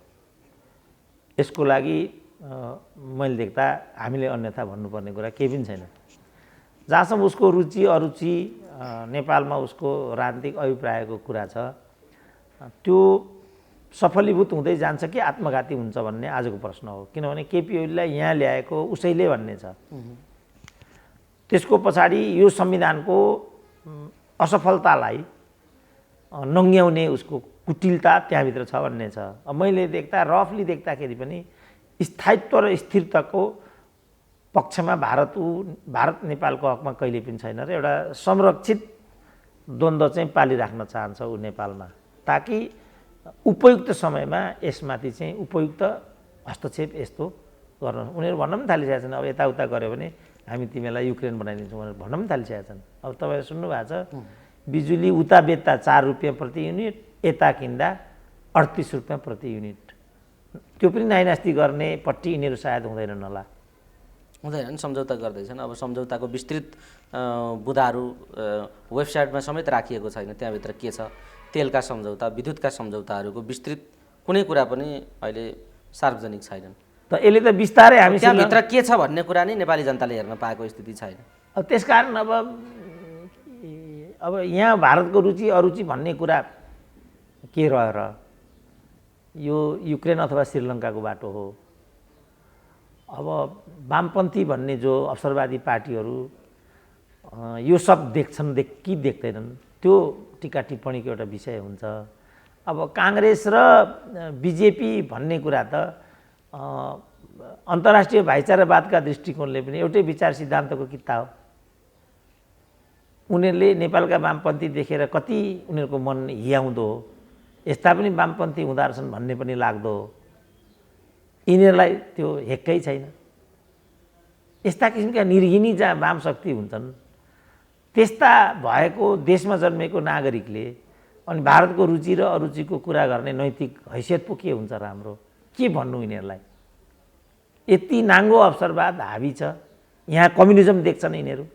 यसको लागि मैले देख्दा हामीले अन्यथा भन्नुपर्ने कुरा केही पनि छैन। जहाँसम्म उसको रुचि अरुचि, नेपालमा उसको राजनीतिक अभिप्रायको कुरा छ, त्यो सफलीभूत हुँदै जान्छ कि आत्मघाती हुन्छ भन्ने आजको प्रश्न हो। किनभने केपी ओलीलाई यहाँ ल्याएको उसैले भन्ने छ। त्यसको पछाडि यो संविधानको असफलतालाई नङ्ग्याउने उसको कुटिलता त्यहाँभित्र छ भन्ने छ। अब मैले रफली देख्दाखेरि पनि स्थायित्व र स्थिरताको पक्षमा भारत नेपालको हकमा कहिले पनि छैन र एउटा संरक्षित द्वन्द्व चाहिँ पालिराख्न चाहन्छ ऊ नेपालमा, ताकि उपयुक्त समयमा यसमाथि चाहिँ उपयुक्त हस्तक्षेप यस्तो गर्न उनीहरू भन्न पनि थालिसकेका छन्। अब यताउता गऱ्यो भने हामी तिमीलाई युक्रेन बनाइदिन्छौँ भनेर भन्न पनि थालिसकेका छन्। अब तपाईँहरू सुन्नुभएको छ, बिजुली उता बेच्दा 4 रुपियाँ प्रति युनिट, यता किन्दा 38 रुपियाँ प्रति युनिट। त्यो पनि नाइनास्ती गर्ने पट्टि यिनीहरू सायद हुँदैनन् होला। हुँदैन, सम्झौता गर्दैछन्। अब सम्झौताको विस्तृत बुदाहरू वेबसाइटमा समेत राखिएको छैन। त्यहाँभित्र के छ, तेलका सम्झौता, विद्युतका सम्झौताहरूको विस्तृत कुनै कुरा पनि अहिले सार्वजनिक छैनन्। त यसले त बिस्तारै हामी त्यहाँभित्र के छ भन्ने कुरा नै नेपाली जनताले हेर्न पाएको स्थिति छैन। अब त्यसकारण अब यहाँ भारतको रुचि अरुचि भन्ने कुरा के रह्यो र? यो युक्रेन अथवा श्रीलङ्काको बाटो हो। अब वामपन्थी भन्ने जो अवसरवादी पार्टीहरू यो सब देख्छन् कि देख्दैनन्, त्यो टीका टिप्पणीको एउटा विषय हुन्छ। अब काङ्ग्रेस र बिजेपी भन्ने कुरा त अन्तर्राष्ट्रिय भाइचारावादका दृष्टिकोणले पनि एउटै विचार सिद्धान्तको किता हो। उनीहरूले नेपालका वामपन्थी देखेर कति उनीहरूको मन हियाउँदो हो, यस्ता पनि वामपन्थी हुँदो रहेछन् भन्ने पनि लाग्दो हो। यिनीहरूलाई त्यो हेक्कै छैन। यस्ता किसिमका निर्घिनी जहाँ वाम शक्ति हुन्छन्, त्यस्ता भएको देशमा जन्मेको नागरिकले अनि भारतको रुचि र अरुचिको कुरा गर्ने नैतिक हैसियत पो के हुन्छ र हाम्रो? के भन्नु यिनीहरूलाई? यति नाङ्गो अवसरवाद हावी छ। यहाँ कम्युनिजम देख्छन् यिनीहरू,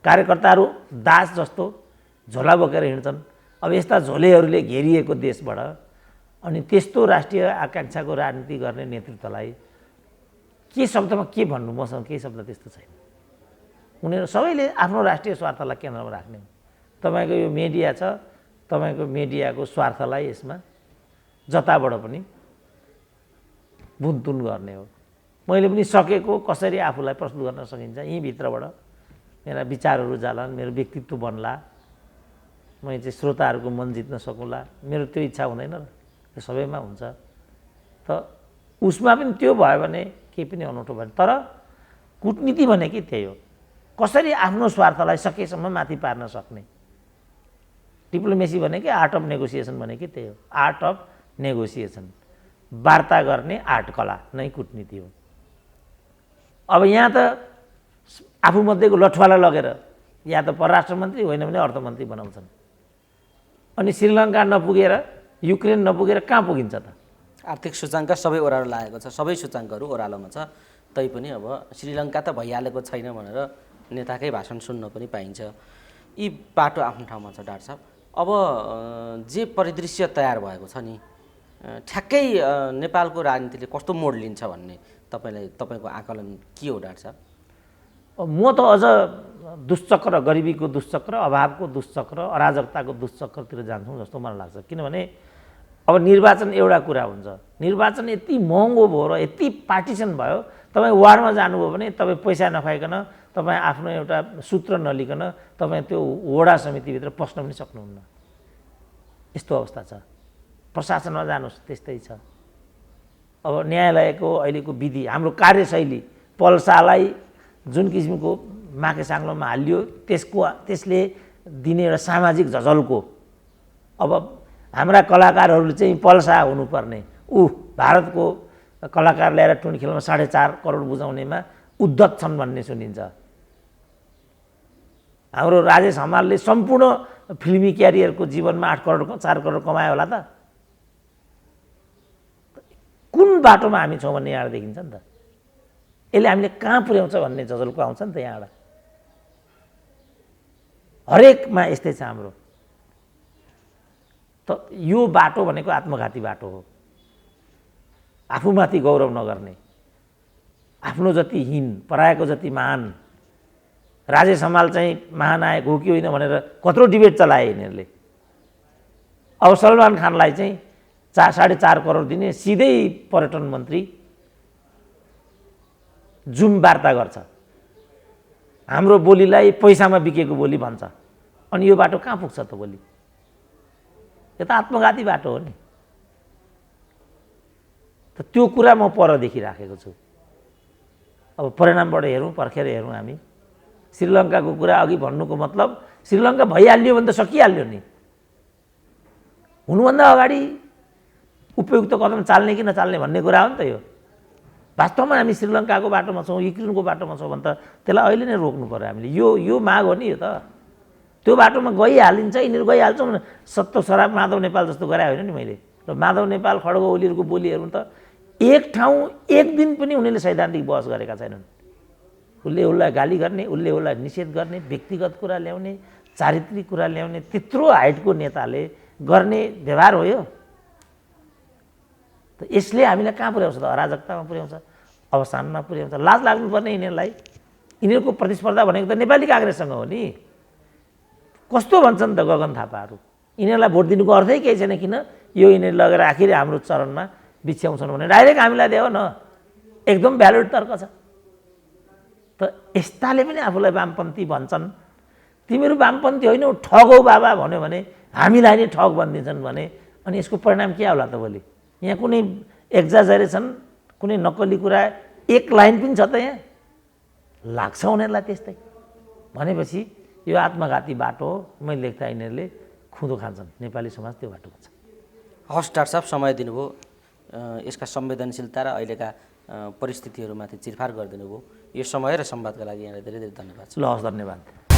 कार्यकर्ताहरू दास जस्तो झोला बोकेर हिँड्छन्। अब यस्ता झोलेहरूले घेरिएको देशबाट अनि त्यस्तो राष्ट्रिय आकाङ्क्षाको राजनीति गर्ने नेतृत्वलाई के शब्दमा के भन्नु? मसँग केही शब्द त्यस्तो छैन। उनीहरू सबैले आफ्नो राष्ट्रिय स्वार्थलाई केन्द्रमा राख्ने हो। तपाईँको यो मिडिया छ, तपाईँको मिडियाको स्वार्थलाई यसमा जताबाट पनि बुनतुन गर्ने हो। मैले पनि सकेको कसरी आफूलाई प्रस्तुत गर्न सकिन्छ, यहीँभित्रबाट मेरा विचारहरू जालान्, मेरो व्यक्तित्व बन्ला, मैले चाहिँ श्रोताहरूको मन जित्न सकौँला। मेरो त्यो इच्छा हुँदैन र? त्यो सबैमा हुन्छ। त उसमा पनि त्यो भयो भने केही पनि अनौठो भयो। तर कुटनीति भनेकै त्यही हो, कसरी आफ्नो स्वार्थलाई सकेसम्म माथि पार्न सक्ने। डिप्लोमेसी भनेकै आर्ट अफ नेगोसिएसन भनेकै त्यही हो। आर्ट अफ नेगोसिएसन, वार्ता गर्ने आर्ट कला नै कुटनीति हो। अब यहाँ त आफूमध्येको लठुवालाई लगेर या त परराष्ट्र मन्त्री होइन भने अर्थमन्त्री बनाउँछन्। अनि श्रीलङ्का नपुगेर, युक्रेन नपुगेर कहाँ पुगिन्छ त? आर्थिक सूचाङ्क सबै ओह्रालो लागेको छ, सबै सूचाङ्कहरू ओह्रालोमा छ। तैपनि अब श्रीलङ्का त भइहालेको छैन भनेर नेताकै भाषण सुन्न पनि पाइन्छ। यी बाटो आफ्नो ठाउँमा छ डाक्टर साहब। अब जे परिदृश्य तयार भएको छ नि, ठ्याक्कै नेपालको राजनीतिले कस्तो मोड लिन्छ भन्ने तपाईँको आकलन के हो डाक्टर साहब? म त अझ दुश्चक्र, गरिबीको दुश्चक्र, अभावको दुश्चक्र, अराजकताको दुश्चक्रतिर जान्छौँ जस्तो मलाई लाग्छ। किनभने अब निर्वाचन एउटा कुरा हुन्छ, निर्वाचन यति महँगो भयो र यति पार्टिसन भयो, तपाईँ वार्डमा जानुभयो भने तपाईँ पैसा नखाइकन, तपाईँ आफ्नो एउटा सूत्र नलिकन तपाईँ त्यो वडा समितिभित्र पस्न पनि सक्नुहुन्न। यस्तो अवस्था छ। प्रशासनमा जानुहोस् त्यस्तै छ। अब न्यायालयको अहिलेको विधि, हाम्रो कार्यशैली, पल्सालाई जुन किसिमको माके साङ्लोमा हालियो, त्यसले दिने एउटा सामाजिक झझल्को। अब हाम्रा कलाकारहरूले चाहिँ पल्सा हुनुपर्ने, भारतको कलाकार ल्याएर टुनखेलमा 4.5 करोड बुझाउनेमा उद्धत छन् भन्ने सुनिन्छ। हाम्रो राजेश हमालले सम्पूर्ण फिल्मी क्यारियरको जीवनमा 4 करोड कमायो होला त? कुन बाटोमा हामी छौँ भन्ने यहाँबाट देखिन्छ नि त। यसले हामीले कहाँ पुर्याउँछ भन्ने झझल्को आउँछ नि त यहाँबाट। हरेकमा यस्तै छ हाम्रो। त यो बाटो भनेको आत्मघाती बाटो हो। आफूमाथि गौरव नगर्ने, आफ्नो जति हीन पराएको जति महान। राजेश हमाल चाहिँ महानायक हो कि होइन भनेर कत्रो डिबेट चलाए यिनीहरूले। अब सलमान खानलाई चाहिँ 4.5 करोड दिने सिधै पर्यटन मन्त्री जुम वार्ता गर्छ, हाम्रो बोलीलाई पैसामा बिकेको बोली भन्छ। अनि यो बाटो कहाँ पुग्छ त बोली? यो त आत्मघाती बाटो हो नि। त त्यो कुरा म पर देखिराखेको छु। अब परिणामबाट हेरौँ, पर्खेर हेरौँ हामी। श्रीलङ्काको कुरा अघि भन्नुको मतलब श्रीलङ्का भइहाल्यो भने त सकिहाल्यो नि। हुनुभन्दा अगाडि उपयुक्त कदम चाल्ने कि नचाल्ने भन्ने कुरा हो नि त यो। वास्तवमा हामी श्रीलङ्काको बाटोमा छौँ, युक्रेनको बाटोमा छौँ भने त त्यसलाई अहिले नै रोक्नु पर्यो हामीले। यो माग हो नि यो त। त्यो बाटोमा गइहालिन्छ, यिनीहरू गइहाल्छौँ भने सत्तो सराब माधव नेपाल जस्तो गरे होइन नि मैले। र माधव नेपाल खड्ग ओलीहरूको बोलीहरू त एक ठाउँ एक दिन पनि उनीहरूले सैद्धान्तिक बहस गरेका छैनन्। उसले उसलाई गाली गर्ने, उसले उसलाई निषेध गर्ने, व्यक्तिगत कुरा ल्याउने, चारित्रिक कुरा ल्याउने, त्यत्रो हाइटको नेताले गर्ने व्यवहार हो यो। त यसले हामीलाई कहाँ पुर्याउँछ त? अराजकतामा पुर्याउँछ, अवसानमा पुर्याउँछ। लाज लाग्नुपर्ने यिनीहरूलाई। यिनीहरूको प्रतिस्पर्धा भनेको त नेपाली काङ्ग्रेससँग हो नि। कस्तो भन्छन् त गगन थापाहरू? यिनीहरूलाई भोट दिनुको अर्थै केही छैन। किन यो यिनीहरू लगेर आखिर हाम्रो चरणमा बिछ्याउँछन् भने डाइरेक्ट हामीलाई देऊ न, एकदम भ्यालिड तर्क छ। त यस्ताले पनि आफूलाई वामपन्थी भन्छन्। तिमीहरू वामपन्थी होइन ठग हौ बाबा भन्यो भने हामीलाई नै ठग भनिदिन्छन् भने अनि यसको परिणाम के होला त भोलि? यहाँ कुनै एक्जाजरेसन, कुनै नक्कली कुरा एक लाइन पनि छ त यहाँ? लाग्छ उनीहरूलाई त्यस्तै। भनेपछि यो आत्मघाती बाटो हो। मैले लेख्दा यिनीहरूले खुँदो खान्छन्। नेपाली समाज त्यो बाटोमा छ। हवस् डाक्टर साहब, समय दिनुभयो, यसका संवेदनशीलता र अहिलेका परिस्थितिहरूमाथि चिरफार गरिदिनु भयो। यो समय र संवादका लागि यहाँलाई धेरै धेरै धन्यवाद। ल हवस्, धन्यवाद।